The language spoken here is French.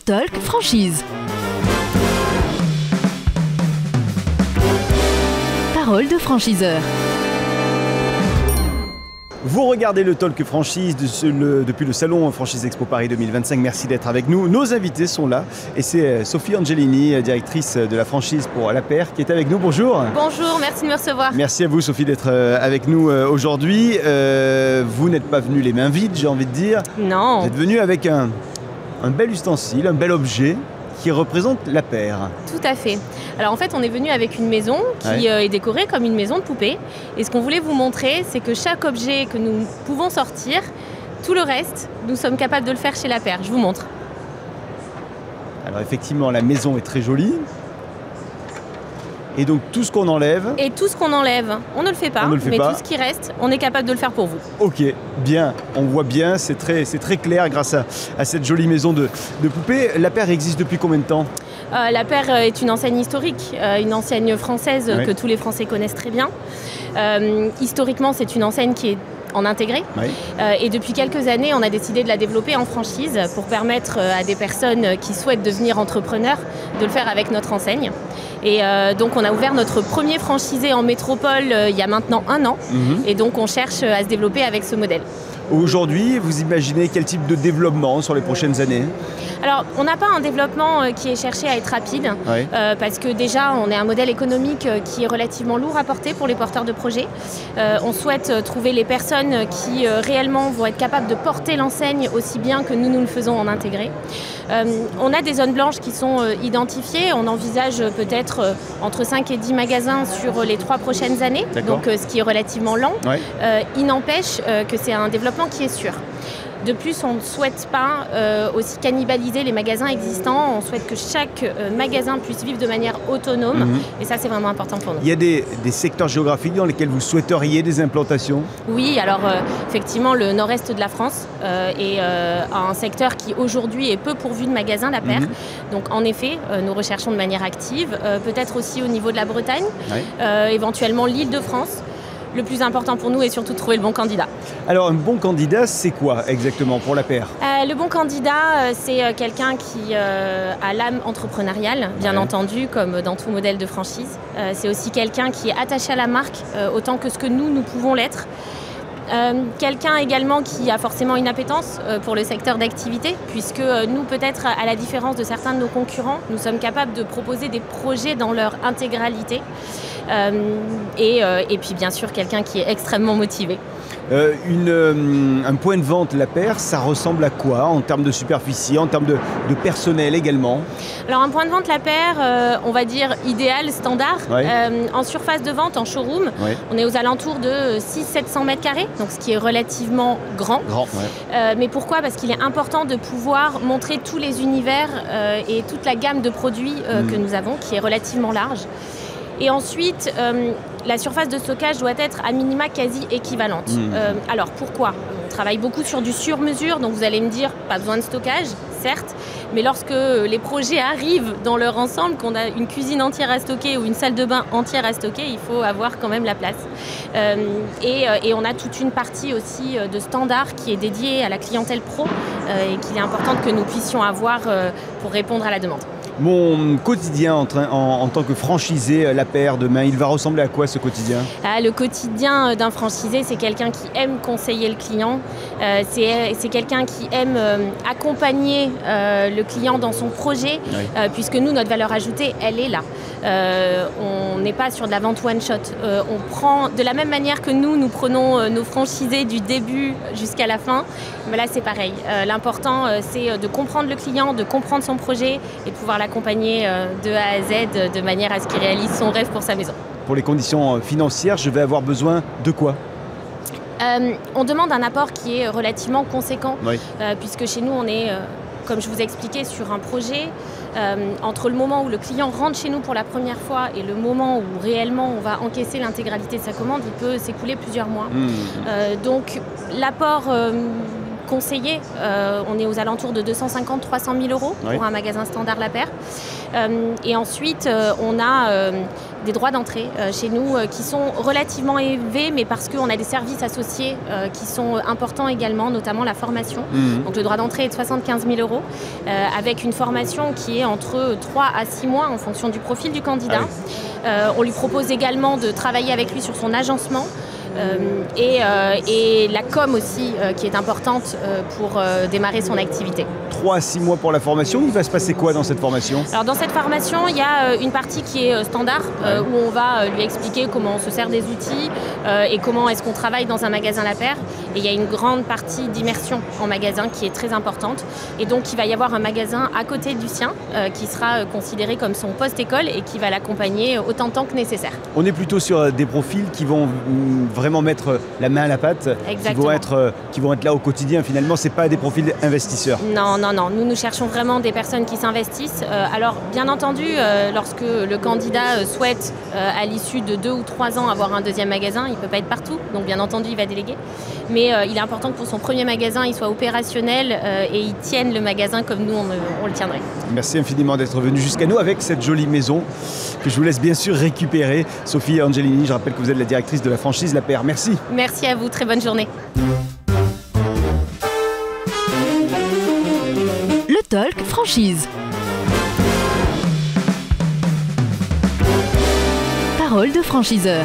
Talk Franchise. Parole de franchiseur. Vous regardez le Talk Franchise depuis le salon Franchise Expo Paris 2025. Merci d'être avec nous. Nos invités sont là et c'est Sophie Angelini, directrice de la franchise pour La Paire, qui est avec nous. Bonjour. Bonjour, merci de me recevoir. Merci à vous Sophie d'être avec nous aujourd'hui. Vous n'êtes pas venue les mains vides, j'ai envie de dire. Non. Vous êtes venue avec un bel ustensile, un bel objet qui représente La Paire. Tout à fait. Alors en fait, on est venu avec une maison qui est décorée comme une maison de poupée. Et ce qu'on voulait vous montrer, c'est que chaque objet que nous pouvons sortir, tout le reste, nous sommes capables de le faire chez La Paire. Je vous montre. Alors effectivement, la maison est très jolie. Et donc tout ce qu'on enlève... Et tout ce qu'on enlève, on ne le fait pas. Mais tout ce qui reste, on est capable de le faire pour vous. Ok, bien. On voit bien, c'est très clair grâce à cette jolie maison de poupées. La Paire existe depuis combien de temps ? La Paire est une enseigne historique, une enseigne française que tous les Français connaissent très bien. Historiquement, c'est une enseigne qui est en intégré. Et depuis quelques années, on a décidé de la développer en franchise pour permettre à des personnes qui souhaitent devenir entrepreneurs de le faire avec notre enseigne. Et donc on a ouvert notre premier franchisé en métropole il y a maintenant 1 an. Et donc on cherche à se développer avec ce modèle. Aujourd'hui, vous imaginez quel type de développement sur les prochaines années ? Alors, on n'a pas un développement qui est cherché à être rapide, parce que déjà, on est un modèle économique qui est relativement lourd à porter pour les porteurs de projets. On souhaite trouver les personnes qui réellement vont être capables de porter l'enseigne aussi bien que nous le faisons en intégré. On a des zones blanches qui sont identifiées. On envisage peut-être entre 5 et 10 magasins sur les 3 prochaines années, donc ce qui est relativement lent. Il n'empêche que c'est un développement qui est sûr. De plus, on ne souhaite pas aussi cannibaliser les magasins existants. On souhaite que chaque magasin puisse vivre de manière autonome. Et ça, c'est vraiment important pour nous. Il y a des secteurs géographiques dans lesquels vous souhaiteriez des implantations ? Oui, alors effectivement, le nord-est de la France est un secteur qui aujourd'hui est peu pourvu de magasins, La Paire. Donc en effet, nous recherchons de manière active. Peut-être aussi au niveau de la Bretagne, éventuellement l'Île-de-France. Le plus important pour nous est surtout de trouver le bon candidat. Alors, un bon candidat, c'est quoi exactement pour La Paire ? Le bon candidat, c'est quelqu'un qui a l'âme entrepreneuriale, bien entendu, comme dans tout modèle de franchise. C'est aussi quelqu'un qui est attaché à la marque, autant que ce que nous pouvons l'être. Quelqu'un également qui a forcément une appétence pour le secteur d'activité, puisque nous, peut-être à la différence de certains de nos concurrents, nous sommes capables de proposer des projets dans leur intégralité. Et puis bien sûr quelqu'un qui est extrêmement motivé. Un point de vente La Paire, ça ressemble à quoi en termes de superficie, en termes de personnel également ? Alors un point de vente La Paire, on va dire idéal, standard. En surface de vente, en showroom, on est aux alentours de 600-700 mètres carrés, donc ce qui est relativement grand. Mais pourquoi ? Parce qu'il est important de pouvoir montrer tous les univers et toute la gamme de produits que nous avons, qui est relativement large. Et ensuite, la surface de stockage doit être à minima quasi équivalente. Alors pourquoi ? On travaille beaucoup sur du sur-mesure, donc vous allez me dire, pas besoin de stockage, certes, mais lorsque les projets arrivent dans leur ensemble, qu'on a une cuisine entière à stocker ou une salle de bain entière à stocker, il faut avoir quand même la place. Et on a toute une partie aussi de standard qui est dédiée à la clientèle pro et qu'il est important que nous puissions avoir pour répondre à la demande. Mon quotidien en tant que franchisé La Paire demain, il va ressembler à quoi ce quotidien ? Le quotidien d'un franchisé, c'est quelqu'un qui aime conseiller le client, c'est quelqu'un qui aime accompagner le client dans son projet, puisque nous, notre valeur ajoutée, elle est là. On n'est pas sur de la vente one-shot. On prend de la même manière que nous prenons nos franchisés du début jusqu'à la fin. Mais là, c'est pareil. L'important, c'est de comprendre le client, de comprendre son projet et de pouvoir l'accompagner de A à Z de manière à ce qu'il réalise son rêve pour sa maison. Pour les conditions financières, je vais avoir besoin de quoi ? On demande un apport qui est relativement conséquent, puisque chez nous, on est, comme je vous ai expliqué, sur un projet. Entre le moment où le client rentre chez nous pour la première fois et le moment où réellement on va encaisser l'intégralité de sa commande, il peut s'écouler plusieurs mois. Donc l'apport conseiller. On est aux alentours de 250-300 000 euros pour un magasin standard La Paire. Et ensuite, on a des droits d'entrée chez nous qui sont relativement élevés, mais parce qu'on a des services associés qui sont importants également, notamment la formation. Donc le droit d'entrée est de 75 000 euros, avec une formation qui est entre 3 à 6 mois en fonction du profil du candidat. On lui propose également de travailler avec lui sur son agencement. Et la com aussi qui est importante pour démarrer son activité. 3 à 6 mois pour la formation. Il va se passer quoi dans cette formation? Alors dans cette formation, il y a une partie qui est standard où on va lui expliquer comment on se sert des outils et comment est-ce qu'on travaille dans un magasin La Paire. Et il y a une grande partie d'immersion en magasin qui est très importante. Et donc il va y avoir un magasin à côté du sien qui sera considéré comme son poste-école et qui va l'accompagner autant de temps que nécessaire. On est plutôt sur des profils qui vont vraiment mettre la main à la pâte, qui vont être là au quotidien. Finalement, ce n'est pas des profils investisseurs. Non. Nous cherchons vraiment des personnes qui s'investissent. Alors, bien entendu, lorsque le candidat souhaite, à l'issue de 2 ou 3 ans, avoir un deuxième magasin, il ne peut pas être partout. Donc, bien entendu, il va déléguer. Mais il est important que pour son premier magasin, il soit opérationnel et il tienne le magasin comme nous, on le tiendrait. Merci infiniment d'être venu jusqu'à nous avec cette jolie maison que je vous laisse bien sûr récupérer. Sophie Angelini, je rappelle que vous êtes la directrice de la franchise La Paire. Merci. Merci à vous, très bonne journée. Le Talk Franchise. Parole de franchiseur.